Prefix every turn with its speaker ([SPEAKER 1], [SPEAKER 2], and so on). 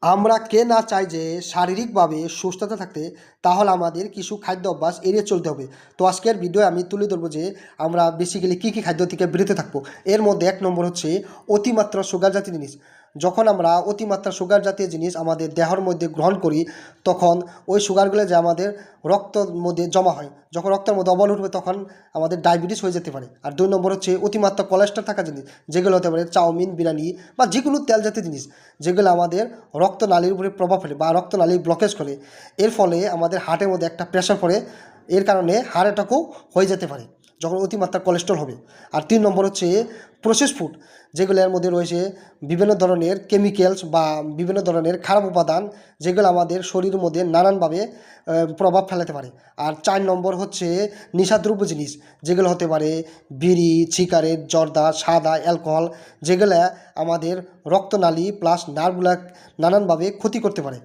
[SPEAKER 1] আমরা কে না চাই যে শারীরিকভাবে সুস্থতা থাকতে, তাহলে আমাদের কিছু খাদ্য অভ্যাস এড়িয়ে চলতে হবে। তো আজকের ভিডিও আমি তুলে ধরবো যে আমরা বেসিক্যালি কী কী খাদ্য থেকে বিরত থাকবো। এর মধ্যে এক নম্বর হচ্ছে অতিমাত্রা সুগার জাতীয় জিনিস। যখন আমরা অতিমাত্রা সুগার জাতীয় জিনিস আমাদের দেহের মধ্যে গ্রহণ করি, তখন ওই সুগারগুলো যে আমাদের রক্তের মধ্যে জমা হয়, যখন রক্তের মধ্যে অবল উঠবে তখন আমাদের ডায়াবেটিস হয়ে যেতে পারে। আর দুই নম্বর হচ্ছে অতিমাত্রা কোলেস্ট্রল থাকা জিনিস, যেগুলো হতে পারে চাউমিন, বিরিয়ানি বা যে কোনো তেল জাতীয় জিনিস, যেগুলো আমাদের রক্তনালীর উপরে প্রভাব ফেলে বা রক্তনালী ব্লকেজ করে। এর ফলে আমাদের হার্টের মধ্যে একটা প্রেশার পড়ে, এর কারণে হার্ট অ্যাটাকও হয়ে যেতে পারে যখন অতিমাত্রা কোলেস্ট্রল হবে। আর তিন নম্বর হচ্ছে প্রসেস ফুড, যেগুলোর মধ্যে রয়েছে বিভিন্ন ধরনের কেমিক্যালস বা বিভিন্ন ধরনের খারাপ উপাদান, যেগুলো আমাদের শরীরের মধ্যে নানানভাবে প্রভাব ফেলাতে পারে। আর চার নম্বর হচ্ছে নেশাদ্রব্য জিনিস, যেগুলো হতে পারে বিড়ি, সিগারেট, জর্দা, সাদা, অ্যালকোহল, যেগুলো আমাদের রক্তনালী প্লাস নার্ভগুলা নানানভাবে ক্ষতি করতে পারে।